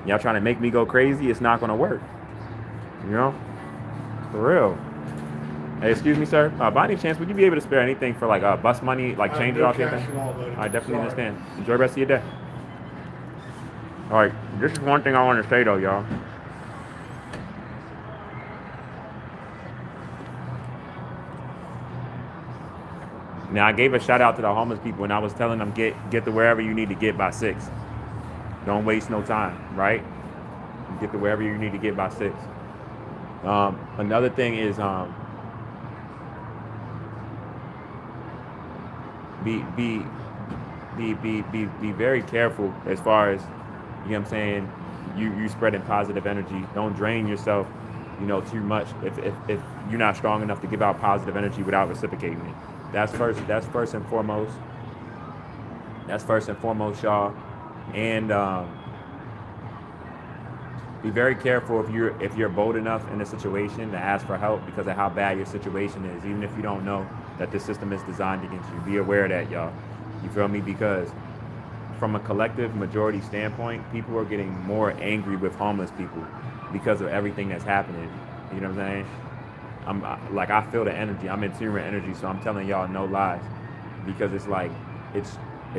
Y'all trying to make me go crazy, it's not gonna work. You know? For real. Hey, excuse me, sir. By any chance, would you be able to spare anything for like bus money, like change it off your thing? I definitely understand. Enjoy the rest of your day. All right, this is one thing I want to say though, y'all. Now I gave a shout out to the homeless people and I was telling them get to wherever you need to get by 6. Don't waste no time, right? Get to wherever you need to get by 6. Another thing is be very careful as far as, you know what I'm saying, you spreading positive energy. Don't drain yourself, too much if you're not strong enough to give out positive energy without reciprocating it. That's first and foremost. That's first and foremost, y'all. And be very careful if you're bold enough in a situation to ask for help because of how bad your situation is, even if you don't know that this system is designed against you. Be aware of that, y'all. You feel me? Because from a collective majority standpoint, people are getting more angry with homeless people because of everything that's happening. You know what I'm saying? I feel the energy. I'm in tune with energy, so I'm telling y'all no lies, because it's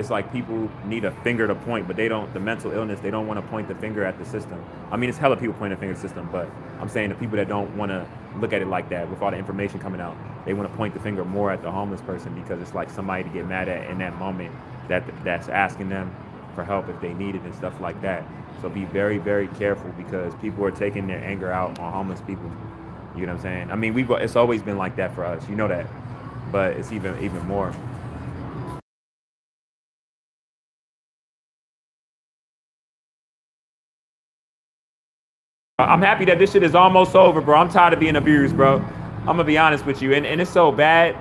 like people need a finger to point, but they don't. The mental illness, they don't want to point the finger at the system. I mean, it's hella people pointing the finger at the system, but I'm saying the people that don't want to look at it like that, with all the information coming out, they want to point the finger more at the homeless person because it's like somebody to get mad at in that moment that's asking them for help if they need it and stuff like that. So be very, very careful because people are taking their anger out on homeless people. You know what I'm saying? I mean, it's always been like that for us. You know that, but it's even more. I'm happy that this shit is almost over, bro. I'm tired of being abused, bro. I'm gonna be honest with you, and it's so bad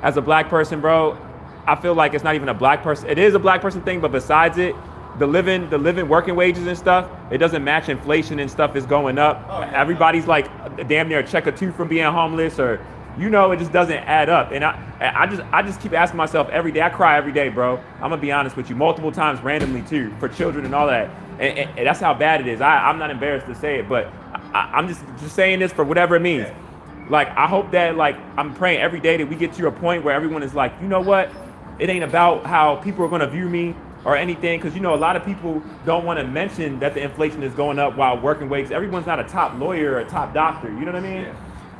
as a black person, bro. I feel like it's not even a black person. It is a black person thing, but besides it, the living working wages and stuff, it doesn't match inflation and stuff is going up. Oh, yeah. Everybody's like damn near a check or two from being homeless, or it just doesn't add up. And I just keep asking myself every day. I cry every day, bro. I'm gonna be honest with you, multiple times randomly too, for children and all that. And that's how bad it is. I'm not embarrassed to say it, but I'm just saying this for whatever it means. Like, I hope that, like, I'm praying every day that we get to a point where everyone is like, you know what? It ain't about how people are gonna view me or anything, because a lot of people don't want to mention that the inflation is going up while working wages. Everyone's not a top lawyer or a top doctor. You know what I mean? Yeah.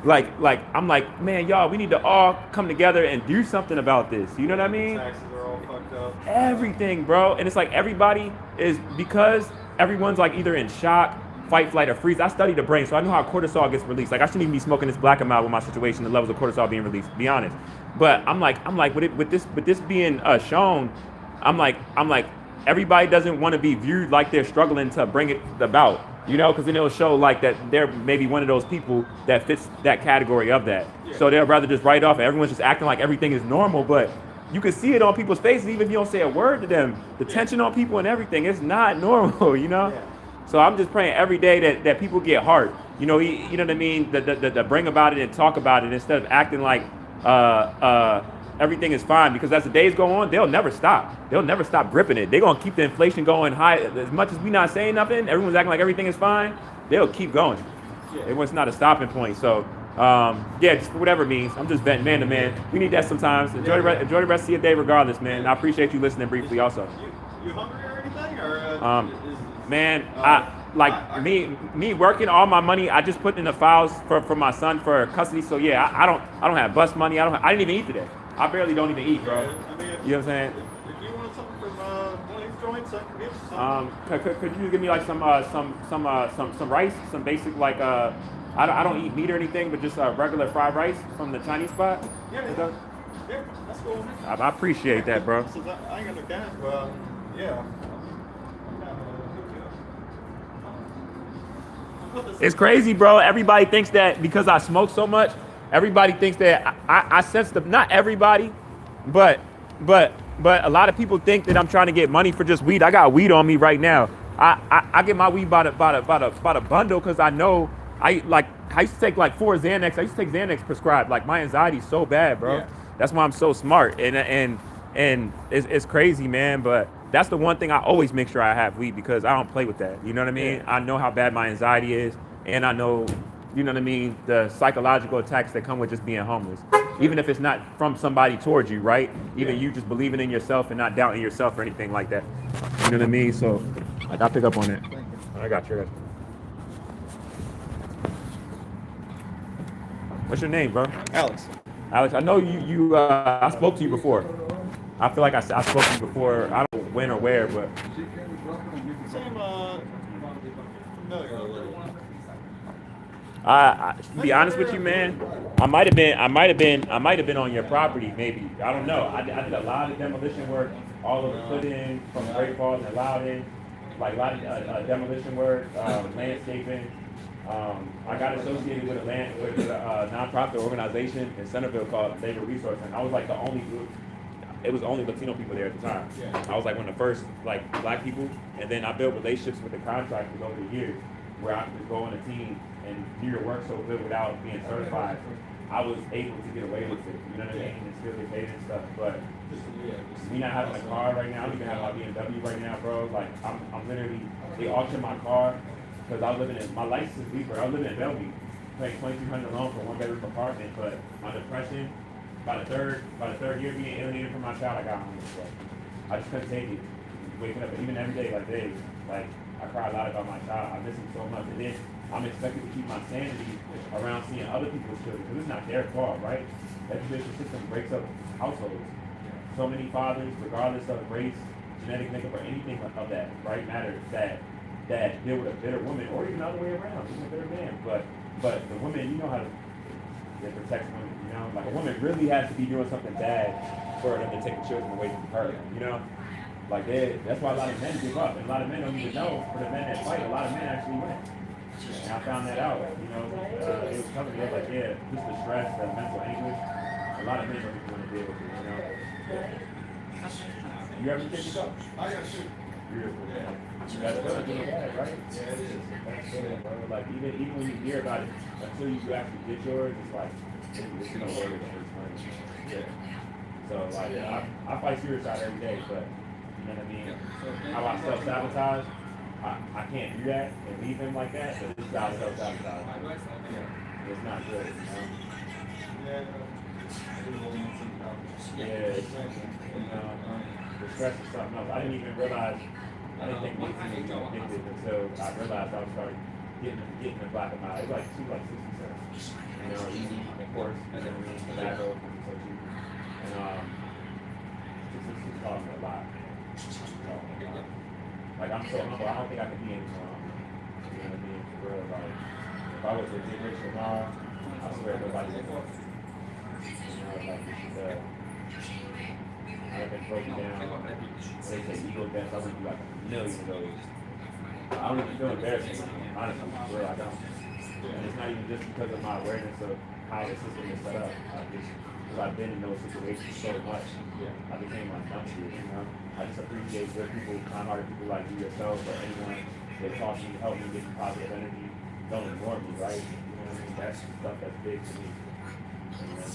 Like I'm like, man, y'all, we need to all come together and do something about this. You know what I mean? Taxes are all fucked up. Everything, bro. And it's like everybody is, because everyone's like either in shock, fight, flight, or freeze. I study the brain, so I know how cortisol gets released. Like, I shouldn't even be smoking this black amount with my situation, the levels of cortisol being released, to be honest. But I'm like with this being shown, I'm like everybody doesn't want to be viewed like they're struggling to bring it about, because then it'll show like that they're maybe one of those people that fits that category of that. Yeah. So they'll rather just write off, and everyone's just acting like everything is normal, but you can see it on people's faces, even if you don't say a word to them. The tension on people and everything, it's not normal, Yeah. So I'm just praying every day that people get heart, you know what I mean? That bring about it and talk about it instead of acting like everything is fine, because as the days go on, they'll never stop. They'll never stop gripping it. They're gonna keep the inflation going high. As much as we not saying nothing, everyone's acting like everything is fine, they'll keep going. Yeah. Everyone's not a stopping point. So just for whatever it means, I'm just venting man to man. We need that sometimes. Enjoy the rest of your day regardless, man. I appreciate you listening briefly also. You hungry or anything? Or man, me working all my money, I just put in the files for my son for custody. So yeah, I don't have bus money. I didn't even eat today. I barely don't even eat, bro. You know what I'm saying? If you want something from one of these joints, I can get you something. Could you give me like some rice, some basic like I don't eat meat or anything, but just regular fried rice from the Chinese spot? Yeah, that's cool. I appreciate that, bro. I ain't got no cash, but yeah. It's crazy, bro. Everybody thinks that because I smoke so much, everybody thinks that I sense not everybody, but a lot of people think that I'm trying to get money for just weed. I got weed on me right now. I get my weed by the bundle, because I know I used to take like 4 Xanax. I used to take Xanax prescribed. Like, my anxiety's so bad, bro. Yeah. That's why I'm so smart, and it's crazy, man. But that's the one thing I always make sure I have weed because I don't play with that. You know what I mean? Yeah. I know how bad my anxiety is, and I know, you know what I mean, the psychological attacks that come with just being homeless. Even if it's not from somebody towards you, right? Even Yeah. you just believing in yourself and not doubting yourself or anything like that. You know what I mean? So, like, I pick up on it. Thank you. I got you. What's your name, bro? Alex. Alex, I know you. I spoke to you before. I feel like I spoke to you before. I don't know when or where, but Same, familiar. to be honest with you, man, I might have been on your property, maybe. I don't know. I did a lot of demolition work all over Clinton, from Great Falls and Loudon, like a lot of demolition work, landscaping. I got associated with a nonprofit organization in Centerville called Labor Resource, and I was like the only group. It was only Latino people there at the time. I was like one of the first like black people, and then I built relationships with the contractors over the years, where I could go on a team and do your work so good without being certified. I was able to get away with it, you know what I mean, and still get paid and stuff. But me not having a car right now, I don't even have my BMW right now, bro. Like I'm literally, they auctioned my car because I was living in my license is Weaver. I was living in Bellevue, paying $2,300 loan for a one-bedroom apartment. But my depression, by the third year being alienated from my child, I got homeless. Bro. I just couldn't take it. Waking up, even every day, like I cry a lot about my child. I miss him so much, and then I'm expected to keep my sanity around seeing other people's children because it's not their fault, right? The education system breaks up households. So many fathers, regardless of race, genetic makeup, or anything of that, right, matters that deal with a bitter woman, or even the other way around, even a bitter man. But the woman, you know how to protect women, you know? Like a woman really has to be doing something bad for them to take the children away from her, you know? Like that's why a lot of men give up, and a lot of men don't even know. For the men that fight, a lot of men actually win. And I found that out. You know, it was coming. It was like, yeah, just the stress, the mental anguish. A lot of men don't even want to deal with it. You know. You ever take yourself? I got to shoot. Beautiful. That's good. Doing bad, right? Yeah, it is. That's good, bro. Like even when you hear about it, until you actually get yours, it's like it's no word of it. Yeah. So like I fight suicide every day, but. You know what I mean? How I self-sabotage, I can't do that and leave him like that, but this guy's self-sabotage. Yeah. It's not good, you know? Yeah, you know, the stress is something else. I didn't even realize, I didn't think nicotine was addictive until I realized I was starting getting the black of my, it was like 60 cents. You know, easy, of course, and then we tobacco, so cheap. And it's cost me a lot. Like I'm so humble, I don't think I could be any more humble. You know what I mean? For real, like if I was to get rich tomorrow, I swear nobody would know. You know, like this is I've been broken down. They say ego deaths, I would do like a million of those. I don't even feel embarrassed anymore, honestly, for real, I don't. And it's not even just because of my awareness of how the system is set up. Because I've been in those situations so much, I became like numb to it, you know? I just appreciate good people, kind-hearted people like you yourself, or anyone that taught me, help me get some positive energy. Don't ignore me, right? You know what I mean? That's stuff that's big to me. You know?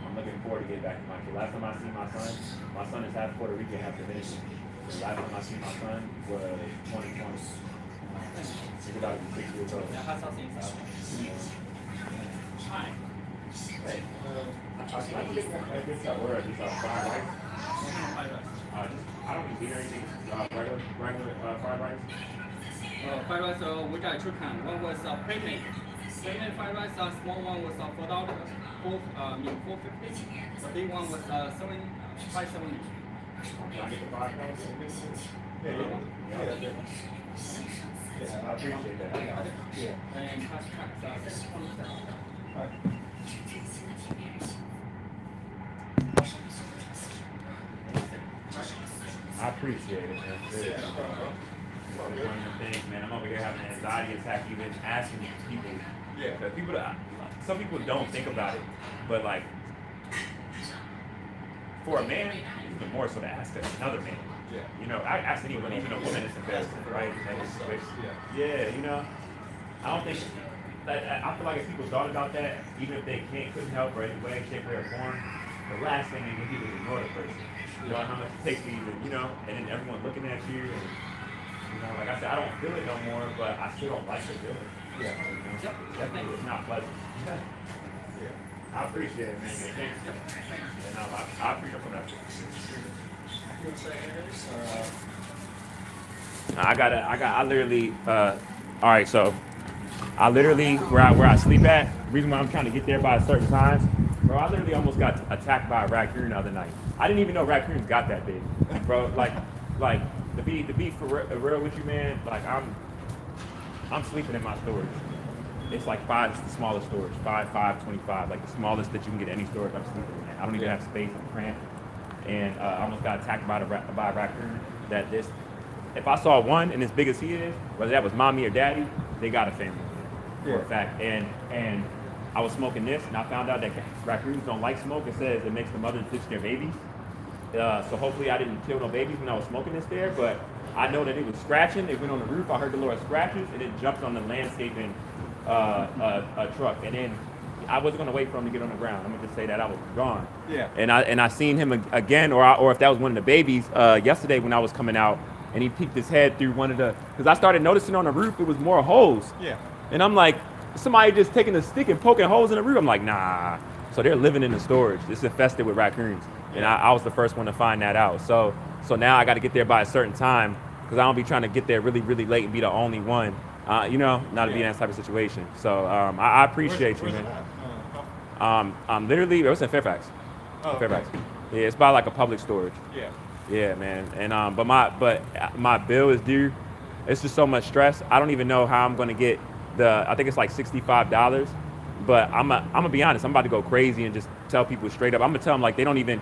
I'm looking forward to get back to my kid. Last time I see my son is half Puerto Rican, half Dominican. The last time I see my son was 2020. He's about to be 6 years old. Hey, I think this is where these are fried rice. I don't eat anything. Regular fried rice. Fried rice, we got two kinds. One was plain-made. Plain-made fried rice, small one was $4, $4.50. The big one was $5.70. Can I get the $5? Yeah. I appreciate that. And cash tax, $6.27. I appreciate it, man. It's one of the things, man. I'm over here having an anxiety attack even asking people. Yeah, because some people don't think about it, but like, for a man, even more so to ask another man. Yeah. You know, I ask anyone, even a woman, it's embarrassing, right? Yeah, you know, I don't think, I feel like if people thought about that, even if they couldn't help or any way, shape, way, or form, the last thing they can do is ignore the person. You know how much it takes me to, and then everyone looking at you, and like I said, I don't feel it no more, but I still don't like the feeling. Yep. Definitely, it's not pleasant. I appreciate it, man. Thanks. And I appreciate that. You want to say anything? I literally, all right, so I literally, where I sleep at, the reason why I'm trying to get there by a certain times, bro, I literally almost got attacked by a raccoon the other night. I didn't even know raccoons got that big, bro. Like, to be for real with you, man, like, I'm sleeping in my storage. It's like 5, it's the smallest storage, 5.25, like the smallest that you can get any storage. I'm sleeping in. I don't even have space. I'm cramped. And I almost got attacked by a raccoon. If I saw one and as big as he is, whether that was mommy or daddy, they got a family for a fact. And I was smoking this, and I found out that raccoons don't like smoke. It says it makes the mothers ditch their babies. So hopefully I didn't kill no babies when I was smoking this there, but I know that it was scratching. It went on the roof. I heard the Lord scratches, and it jumped on the landscaping truck. And then I wasn't gonna wait for him to get on the ground. I'm gonna just say that I was gone. Yeah. And I seen him again, or if that was one of the babies yesterday when I was coming out, and he peeked his head through one of the, because I started noticing on the roof it was more holes. Yeah. And I'm like, somebody just taking a stick and poking holes in the roof. I'm like, nah. So they're living in the storage. It's infested with raccoons. And I was the first one to find that out. So now I got to get there by a certain time, because I don't be trying to get there really, really late and be the only one, not to be in that type of situation. So I appreciate you, man. I'm literally, it was in Fairfax. Oh, Fairfax. okay. Yeah, it's by like a public storage. Yeah. Yeah, man. And but my bill is due. It's just so much stress. I don't even know how I'm gonna get I think it's like $65. But I'm gonna be honest. I'm about to go crazy and just tell people straight up. I'm gonna tell them like they don't even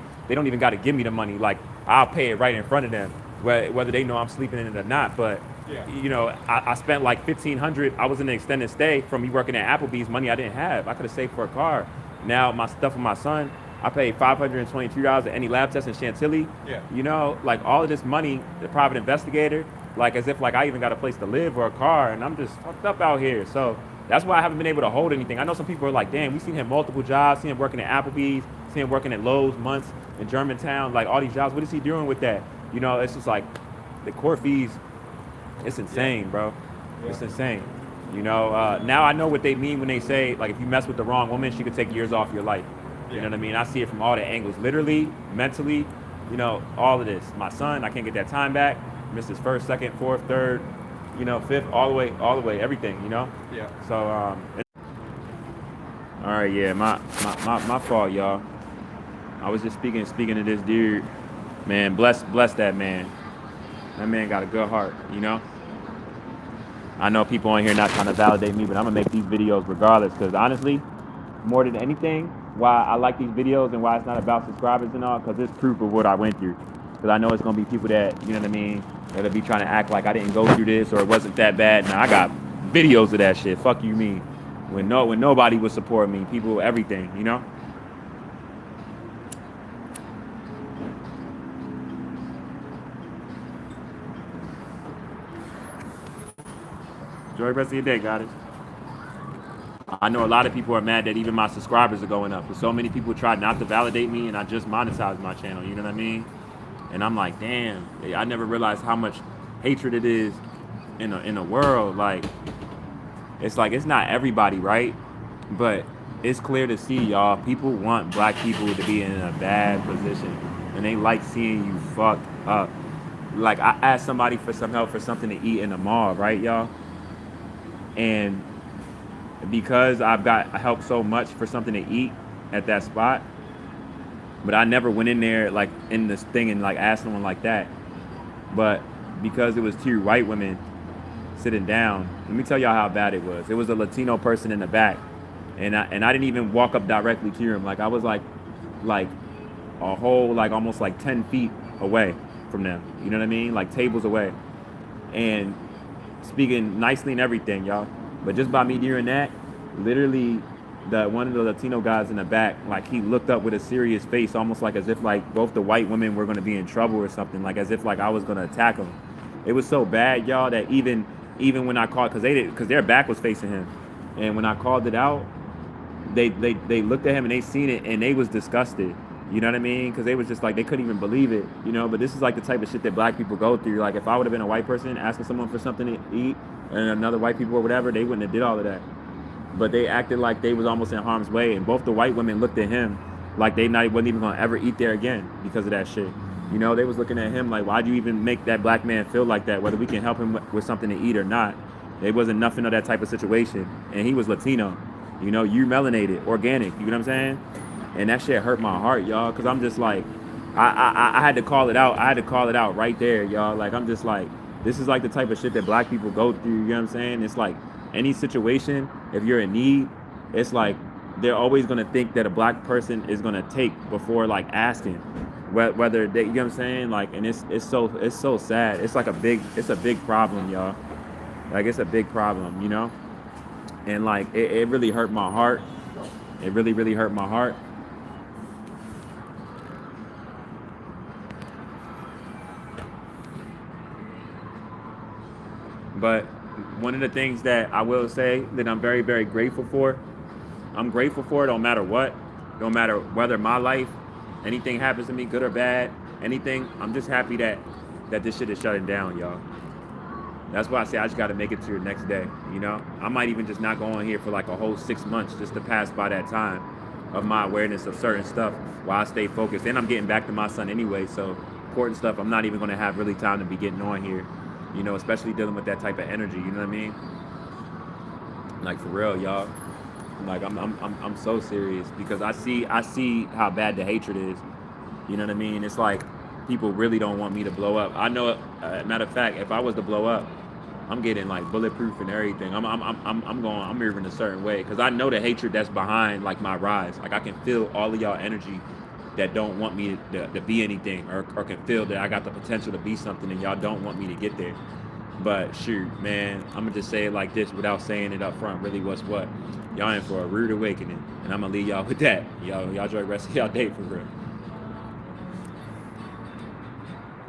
got to give me the money. Like I'll pay it right in front of them, whether they know I'm sleeping in it or not. But I spent like $1,500. I was in an extended stay from me working at Applebee's. Money I didn't have. I could have saved for a car. Now my stuff with my son, I paid $522 at any lab test in Chantilly. Yeah. Like all of this money, the private investigator, like as if like I even got a place to live or a car, and I'm just fucked up out here. So that's why I haven't been able to hold anything. I know some people are like, damn, we seen him multiple jobs, seen him working at Applebee's, seen him working at Lowe's months in Germantown, like all these jobs. What is he doing with that? It's just like the court fees, it's insane, bro. Yeah. It's insane. Now I know what they mean when they say, like, if you mess with the wrong woman, she could take years off your life. You know what I mean? I see it from all the angles, literally, mentally, all of this. My son, I can't get that time back. Missed his first, second, fourth, third, fifth, all the way, everything, Yeah. So, all right, yeah, my fault, y'all. I was just speaking to this dude, man. Bless that man. That man got a good heart, I know people on here not trying to validate me, but I'm gonna make these videos regardless, because honestly, more than anything, why I like these videos and why it's not about subscribers and all, because it's proof of what I went through. Because I know it's gonna be people that, that'll be trying to act like I didn't go through this or it wasn't that bad. Now I got videos of that shit. Fuck you mean? When nobody would support me, people, everything, Enjoy the rest of your day, got it. I know a lot of people are mad that even my subscribers are going up. Because so many people tried not to validate me, and I just monetized my channel, you know what I mean? And I'm like, damn, I never realized how much hatred it is in the world. Like, it's not everybody, right? But it's clear to see, y'all, people want black people to be in a bad position. And they like seeing you fucked up. Like, I asked somebody for some help for something to eat in the mall, right, y'all? And because I've got help so much for something to eat at that spot, but I never went in there like in this thing and like asked someone like that. But because it was 2 white women sitting down, let me tell y'all how bad it was. It was a Latino person in the back, and I didn't even walk up directly to him. Like I was like a whole like almost like 10 feet away from them. You know what I mean? Like tables away, and speaking nicely and everything, y'all. But just by me doing that, literally, one of the Latino guys in the back, like he looked up with a serious face, almost like as if like both the white women were gonna be in trouble or something, like as if like I was gonna attack them. It was so bad, y'all, that even when I called, because their back was facing him, and when I called it out, they looked at him and they seen it and they was disgusted. You know what I mean? Because they was just like, they couldn't even believe it, you know? But this is like the type of shit that black people go through. Like, if I would have been a white person asking someone for something to eat and another white people or whatever, they wouldn't have did all of that. But they acted like they was almost in harm's way. And both the white women looked at him like they wasn't even going to ever eat there again because of that shit. You know, they was looking at him like, why'd you even make that black man feel like that, whether we can help him with something to eat or not? There wasn't nothing of that type of situation. And he was Latino. You know, you melanated, organic. You know what I'm saying? And that shit hurt my heart, y'all, because I'm just like, I had to call it out. I had to call it out right there, y'all. Like, I'm just like, this is like the type of shit that black people go through, you know what I'm saying? It's like, any situation, if you're in need, it's like, they're always going to think that a black person is going to take before, like, asking. Whether they, you know what I'm saying? Like, and it's so sad. It's like a big problem, y'all. Like, it's a big problem, you know? And, like, it really hurt my heart. It really, really hurt my heart. But one of the things that I will say that I'm very, very grateful for, I'm grateful for it no matter what, no matter whether my life, anything happens to me, good or bad, anything, I'm just happy that this shit is shutting down, y'all. That's why I say I just got to make it to the next day, you know? I might even just not go on here for like a whole 6 months just to pass by that time of my awareness of certain stuff while I stay focused. And I'm getting back to my son anyway, so important stuff I'm not even going to have really time to be getting on here, you know, especially dealing with that type of energy, you know what I mean? Like, for real, y'all. Like, I'm so serious because I see how bad the hatred is. You know what I mean? It's like people really don't want me to blow up. I know, matter of fact, if I was to blow up, I'm getting like bulletproof and everything. I'm moving a certain way because I know the hatred that's behind like my rise. Like, I can feel all of y'all energy that don't want me to be anything or can feel that I got the potential to be something and y'all don't want me to get there. But shoot, man, I'm gonna just say it like this without saying it up front. Really, what's what? Y'all in for a rude awakening, and I'm gonna leave y'all with that. Y'all enjoy the rest of y'all day for real.